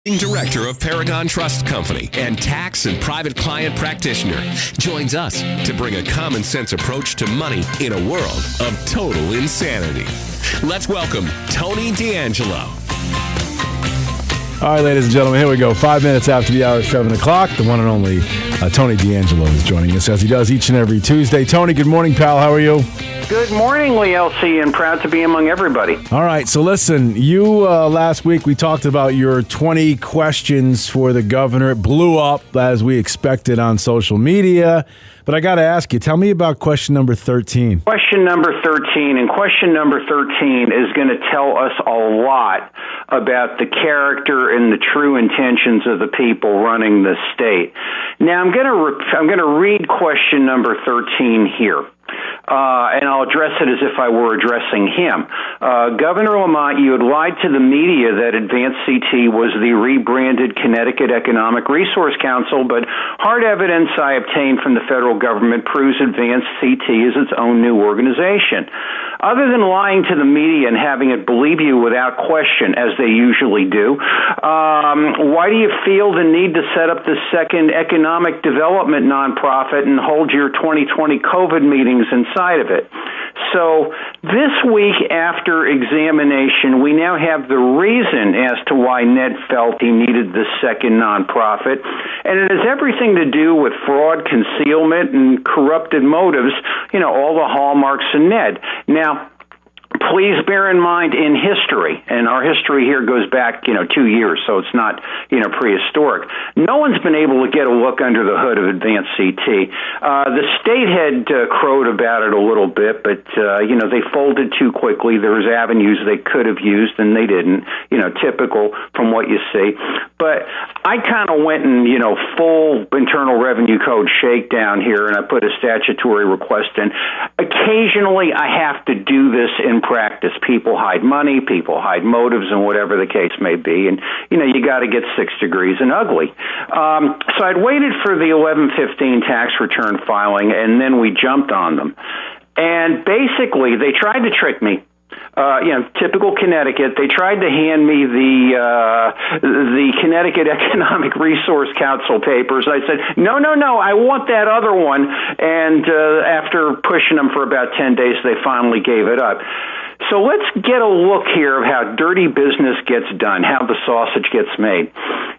Director of Paragon Trust Company and tax and private client practitioner, joins us to bring a common sense approach to money in a world of total insanity. Let's welcome Tony D'Angelo. All right, ladies and gentlemen, here we go. 5 minutes after the hour of 7 o'clock, the one and only Tony D'Angelo is joining us as he does each and every Tuesday. Tony, good morning, pal. How are you? Good morning, Elci, and proud to be among everybody. All right, so listen, you last week we talked about your 20 questions for the governor. It blew up as we expected on social media. But I got to ask you, tell me about question number 13. Question number 13, and question number 13 is going to tell us a lot about the character and the true intentions of the people running the state. Now, I'm going to read question number 13 here. And I'll address it as if I were addressing him. Governor Lamont, you had lied to the media that Advanced CT was the rebranded Connecticut Economic Resource Council, but hard evidence I obtained from the federal government proves Advanced CT is its own new organization. Other than lying to the media and having it believe you without question, as they usually do, why do you feel the need to set up the second economic development nonprofit and hold your 2020 COVID meetings inside of it? So this week after examination, we now have the reason as to why Ned felt he needed this second nonprofit, and it has everything to do with fraud, concealment, and corrupted motives, all the hallmarks of Ned. Now, please bear in mind in history, and our history here goes back, 2 years, so it's not, prehistoric. No one's been able to get a look under the hood of Advanced CT. The state had crowed about it a little bit, but, they folded too quickly. There was avenues they could have used, and they didn't, typical from what you see. But I kind of went and, full Internal Revenue Code shakedown here, and I put a statutory request in. Occasionally, I have to do this in practice. People hide money, people hide motives, and whatever the case may be. And, you got to get 6 degrees and ugly. So I'd waited for the 11/15 tax return filing, and then we jumped on them. And basically, they tried to trick me. Typical Connecticut. They tried to hand me the Connecticut Economic Resource Council papers. I said, no, I want that other one. And after pushing them for about 10 days, they finally gave it up. So let's get a look here of how dirty business gets done, how the sausage gets made.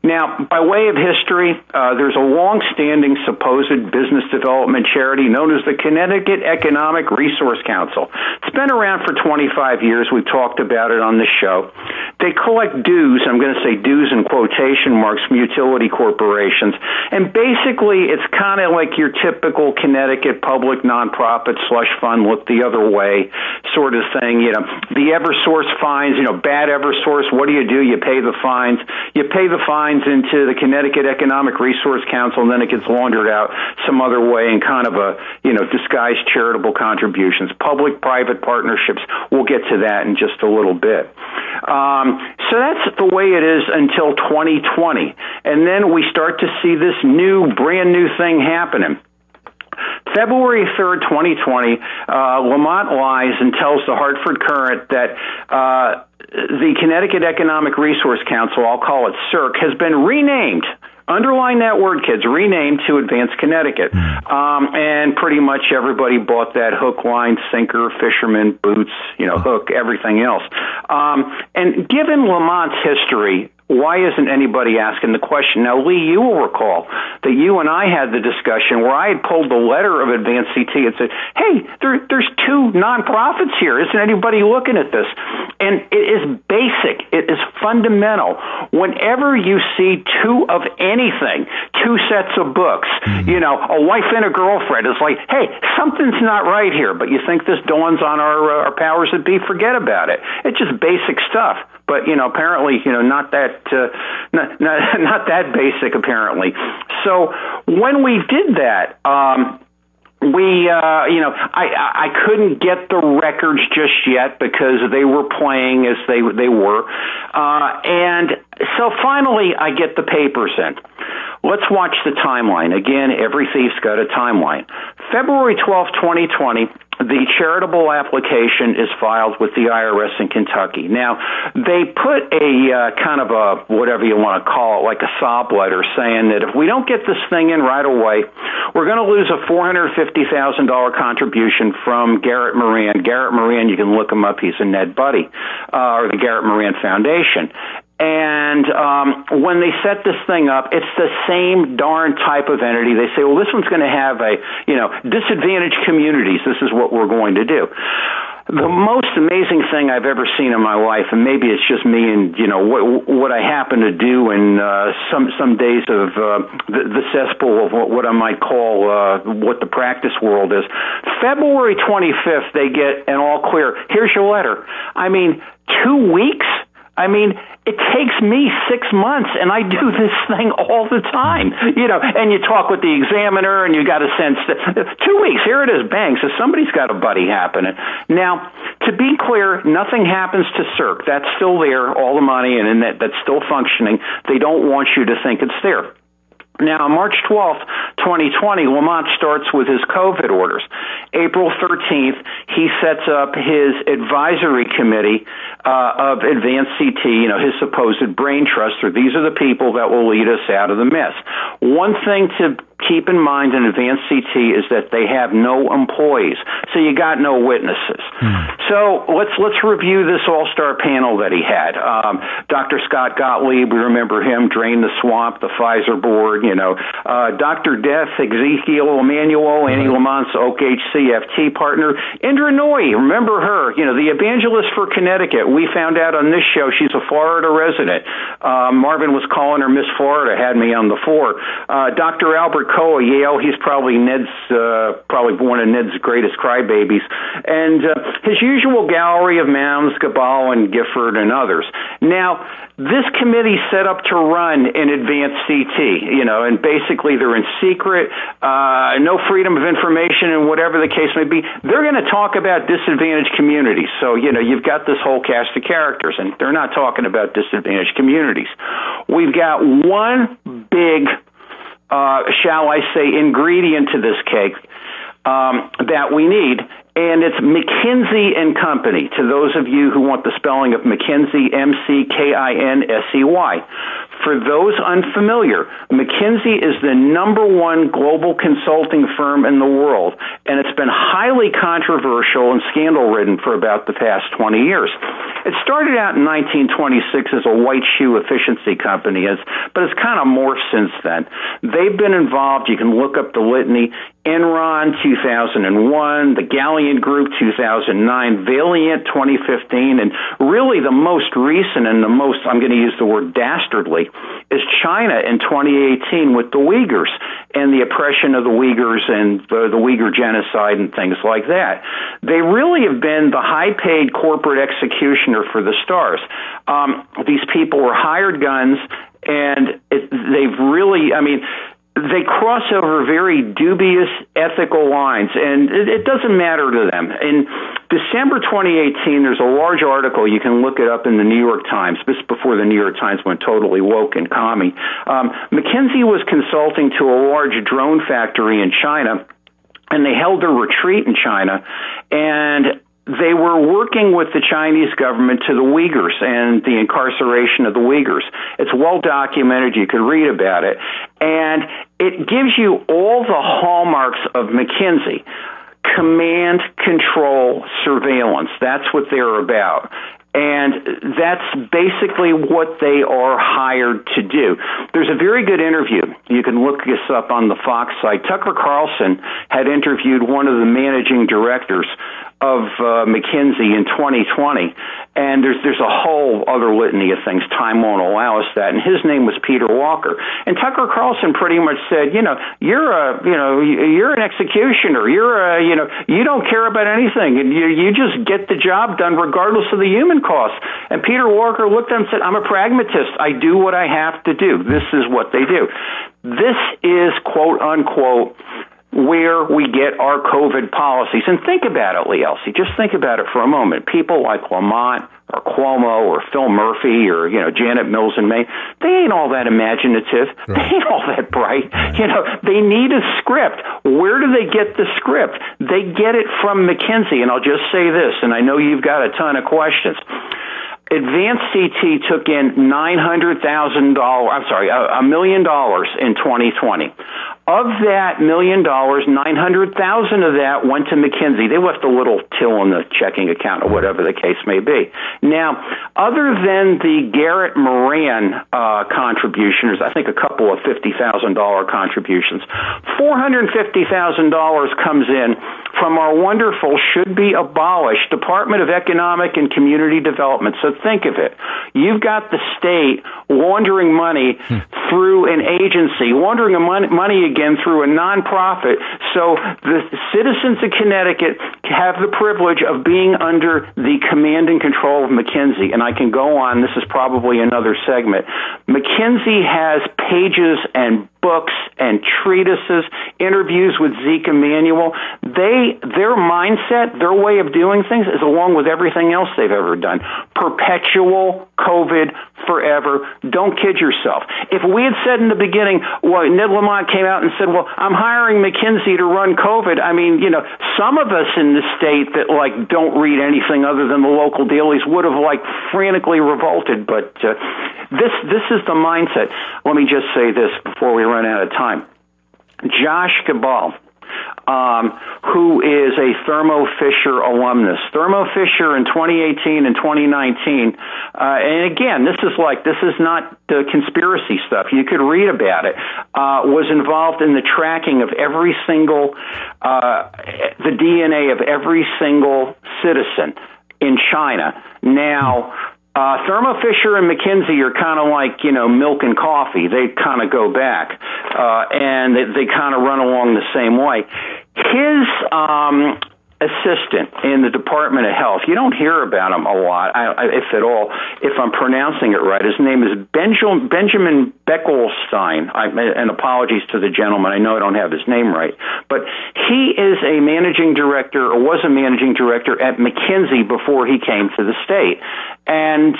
Now, by way of history, there's a long-standing supposed business development charity known as the Connecticut Economic Resource Council. It's been around for 25 years. We've talked about it on this show. They collect dues, I'm going to say dues in quotation marks, from utility corporations. And basically, it's kind of like your typical Connecticut public nonprofit slush fund, look the other way sort of thing. The Eversource fines, bad Eversource, what do? You pay the fines. You pay the fines into the Connecticut Economic Resource Council, and then it gets laundered out some other way in kind of a, disguised charitable contributions. Public-private partnerships, we'll get to that in just a little bit. So that's the way it is until 2020. And then we start to see this brand new thing happening. February 3rd, 2020, Lamont lies and tells the Hartford Courant that the Connecticut Economic Resource Council, I'll call it CERC, has been renamed. Underline that word, kids, renamed to Advanced Connecticut. And pretty much everybody bought that hook, line, sinker, fisherman, boots, hook, everything else. And given Lamont's history, why isn't anybody asking the question? Now, Lee, you will recall that you and I had the discussion where I had pulled the letter of Advanced CT and said, hey, there's 2 nonprofits here. Isn't anybody looking at this? And it is basic. It is fundamental. Whenever you see 2 of anything, 2 sets of books, a wife and a girlfriend, it's like, hey, something's not right here. But you think this dawns on our powers that be, forget about it. It's just basic stuff. But, apparently, not that basic, apparently. So when we did that, I couldn't get the records just yet because they were playing as they were. And so finally I get the papers in. let's watch the timeline. Again, every thief's got a timeline. February 12, 2020, the charitable application is filed with the IRS in Kentucky. Now, they put a kind of a, whatever you want to call it, like a sob letter saying that if we don't get this thing in right away, we're going to lose a $450,000 contribution from Garrett Moran. Garrett Moran, you can look him up, he's a Ned Buddy, or the Garrett Moran Foundation. And when they set this thing up, it's the same darn type of entity. They say, well, this one's going to have disadvantaged communities. This is what we're going to do. The most amazing thing I've ever seen in my life, and maybe it's just me and, what I happen to do in some days of the cesspool of what I might call what the practice world is. February 25th, they get an all clear. Here's your letter. 2 weeks? It takes me 6 months, and I do this thing all the time, and you talk with the examiner, and you got a sense that 2 weeks, here it is, bang, so somebody's got a buddy happening. Now, to be clear, nothing happens to CERC. That's still there, all the money, and that's still functioning. They don't want you to think it's there. Now, on March 12th, 2020, Lamont starts with his COVID orders. April 13th, he sets up his advisory committee of Advanced CT, his supposed brain trust. These are the people that will lead us out of the mess. One thing to keep in mind in Advanced CT is that they have no employees, so you got no witnesses. So let's review this all-star panel that he had. Dr. Scott Gottlieb, we remember him, Drain the Swamp, the Pfizer board, Dr. Death, Ezekiel Emanuel, Annie Lamont's Oak HCFT partner, Indra Nooyi, remember her, the evangelist for Connecticut. We found out on this show she's a Florida resident. Marvin was calling her Miss Florida, had me on the floor. Dr. Albert Koa, Yale, he's probably one of Ned's greatest crybabies. And his usual gallery of Mounds, Gabal, and Gifford, and others. Now, this committee set up to run in Advanced CT, and basically they're in secret, no freedom of information, and whatever the case may be. They're going to talk about disadvantaged communities. So, you've got this whole cast of characters, and they're not talking about disadvantaged communities. We've got one big, shall I say, ingredient to this cake that we need, and it's McKinsey and Company. To those of you who want the spelling of McKinsey, McKinsey. For those unfamiliar, McKinsey is the #1 global consulting firm in the world, and it's been highly controversial and scandal-ridden for about the past 20 years. It started out in 1926 as a white shoe efficiency company, but it's kind of morphed since then. They've been involved, you can look up the litany, Enron 2001, the Galleon Group 2009, Valiant 2015, and really the most recent and the most, I'm going to use the word dastardly, is China in 2018 with the Uyghurs and the oppression of the Uyghurs and the Uyghur genocide and things like that. They really have been the high-paid corporate executioner for the stars. These people were hired guns, and they've really, they cross over very dubious ethical lines, and it doesn't matter to them. In December 2018, there's a large article, you can look it up in the New York Times, this is before the New York Times went totally woke and commie. McKinsey was consulting to a large drone factory in China, and they held a retreat in China, and they were working with the Chinese government to the Uyghurs and the incarceration of the Uyghurs. It's well documented. You can read about it. And it gives you all the hallmarks of McKinsey. Command, control, surveillance. That's what they're about. And that's basically what they are hired to do. There's a very good interview. You can look this up on the Fox site. Tucker Carlson had interviewed one of the managing directors of McKinsey in 2020, and there's a whole other litany of things. Time won't allow us that. And his name was Peter Walker. And Tucker Carlson pretty much said, you're an executioner. You don't care about anything, and you just get the job done regardless of the human cost. And Peter Walker looked at him and said, I'm a pragmatist. I do what I have to do. This is what they do. This is, quote unquote, where we get our COVID policies. And think about it, Elci. Just think about it for a moment. People like Lamont, or Cuomo or Phil Murphy or, Janet Mills in Maine, they ain't all that imaginative. Right. They ain't all that bright. Right. They need a script. Where do they get the script? They get it from McKinsey. And I'll just say this, and I know you've got a ton of questions. Advanced CT took in $1 million in 2020. Of that $1 million, $900,000 of that went to McKinsey. They left a little till in the checking account or whatever the case may be. Now, other than the Garrett Moran contributions, I think a couple of $50,000 contributions, $450,000 comes in from our wonderful, should be abolished, Department of Economic and Community Development. So think of it. You've got the state laundering money through an agency, laundering money again through a nonprofit. So the citizens of Connecticut have the privilege of being under the command and control of McKinsey. And I can go on. This is probably another segment. McKinsey has pages and books and treatises, interviews with Zeke Emanuel. Their mindset, their way of doing things is along with everything else they've ever done. Perpetual COVID forever. Don't kid yourself. If we had said in the beginning, well, Ned Lamont came out and said, well, I'm hiring McKinsey to run COVID. I mean, some of us in the state that don't read anything other than the local dailies would have frantically revolted. But this is the mindset. Let me just say this before we run out of time. Josh Cabal, who is a Thermo Fisher alumnus. Thermo Fisher in 2018 and 2019, and again, this is not conspiracy stuff. You could read about it. Was involved in the tracking of every single, the DNA of every single citizen in China. Now, Thermo Fisher and McKinsey are kind of like, milk and coffee. They kind of go back, and they kind of run along the same way. His assistant in the Department of Health, you don't hear about him a lot, if at all, if I'm pronouncing it right. His name is Benjamin Beckelstein. And apologies to the gentleman. I know I don't have his name right. But he is a managing director, or was a managing director at McKinsey before he came to the state. And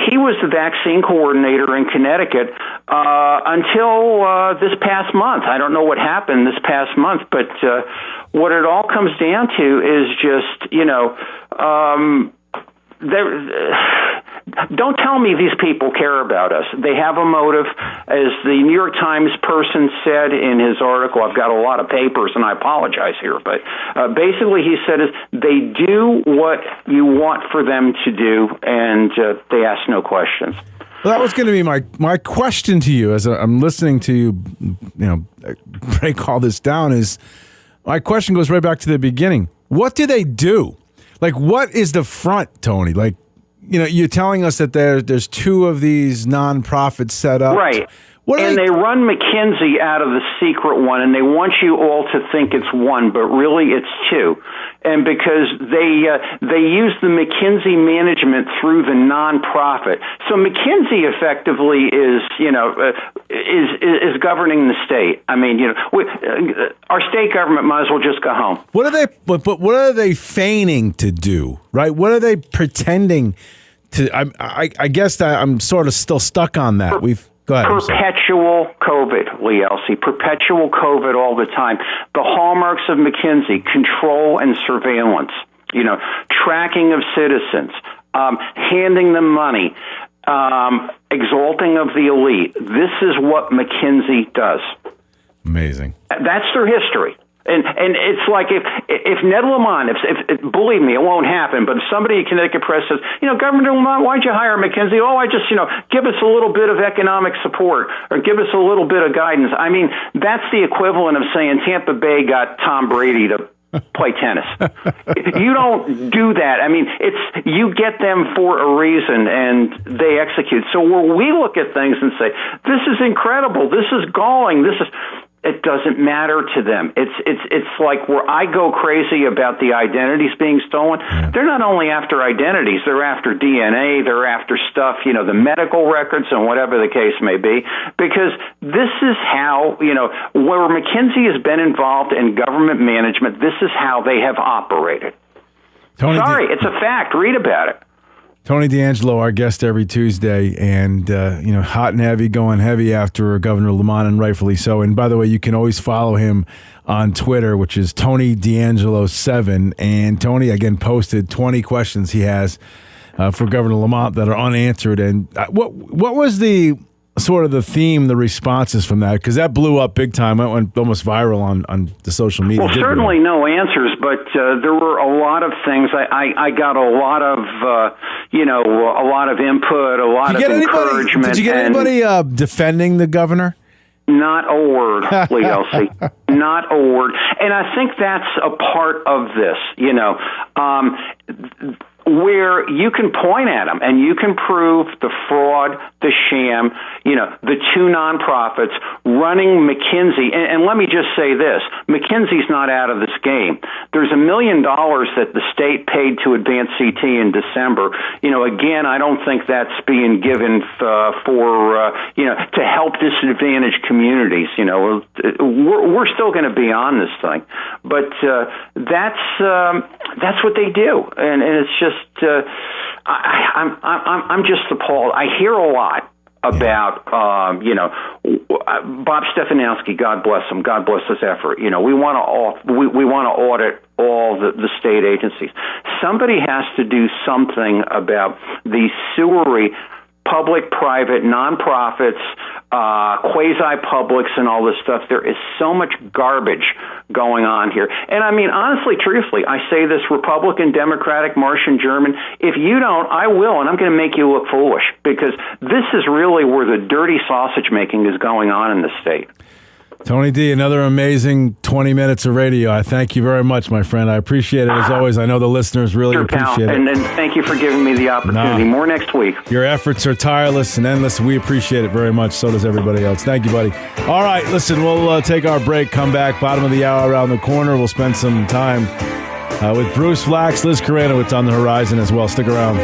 he was the vaccine coordinator in Connecticut until this past month. I don't know what happened this past month, but what it all comes down to is just, don't tell me these people care about us. They have a motive. As the New York Times person said in his article, I've got a lot of papers and I apologize here, but basically he said is they do what you want for them to do, and they ask no questions. Well, that was going to be my question to you as I'm listening to you, break all this down. Is my question goes right back to the beginning. What do they do? What is the front, Tony? You're telling us that there's two of these nonprofits set up. Right. They run McKinsey out of the secret one, and they want you all to think it's one, but really it's two. And because they use the McKinsey management through the nonprofit, so McKinsey effectively is governing the state. I mean, our state government might as well just go home. What are they? But what are they feigning to do? Right? What are they pretending to? I guess that I'm sort of still stuck on that. Go ahead, perpetual COVID, Lee Elci, perpetual COVID all the time. The hallmarks of McKinsey: control and surveillance, tracking of citizens, handing them money, exalting of the elite. This is what McKinsey does. Amazing. That's their history. And it's like if Ned Lamont, if believe me, it won't happen, but if somebody in Connecticut Press says, Governor Lamont, why'd you hire McKinsey? Oh, I just, give us a little bit of economic support or give us a little bit of guidance. I mean, that's the equivalent of saying Tampa Bay got Tom Brady to play tennis. You don't do that. I mean, you get them for a reason and they execute. So where we look at things and say, this is incredible, this is galling, it doesn't matter to them. It's like where I go crazy about the identities being stolen. Yeah. They're not only after identities, they're after DNA, they're after stuff, the medical records and whatever the case may be, because this is how, where McKinsey has been involved in government management, this is how they have operated. Tony, it's a fact. Read about it. Tony D'Angelo, our guest every Tuesday, and hot and heavy, going heavy after Governor Lamont, and rightfully so. And by the way, you can always follow him on Twitter, which is Tony D'Angelo7. And Tony, again, posted 20 questions he has for Governor Lamont that are unanswered. And what was the sort of the theme, the responses from that? Because that blew up big time. It went almost viral on the social media. Well, certainly no answers, but there were a lot of things. I got a lot of, a lot of input, a lot of encouragement. Did you get anybody defending the governor? Not a word, Lee Elci. Not a word. And I think that's a part of this, where you can point at them and you can prove the fraud, the sham, the two nonprofits running McKinsey. And let me just say this, McKinsey's not out of this game. There's $1 million that the state paid to Advance CT in December. Again, I don't think that's being given to help disadvantaged communities. We're still going to be on this thing, but that's what they do, and it's just I'm just appalled. I hear a lot about Bob Stefanowski. God bless him. God bless his effort. We want to audit all the state agencies. Somebody has to do something about these sewery public-private nonprofits, quasi-publics, and all this stuff. There is so much garbage going on here. And I mean, honestly, truthfully, I say this, Republican, Democratic, Martian, German, if you don't, I will, and I'm going to make you look foolish, because this is really where the dirty sausage making is going on in the state. Tony D, another amazing 20 minutes of radio. I thank you very much, my friend. I appreciate it, as always. I know the listeners really appreciate it. And thank you for giving me the opportunity. More next week. Your efforts are tireless and endless. We appreciate it very much. So does everybody else. Thank you, buddy. All right, listen, we'll take our break, come back, bottom of the hour around the corner. We'll spend some time with Bruce Flax, Liz Koranowitz on the horizon as well. Stick around.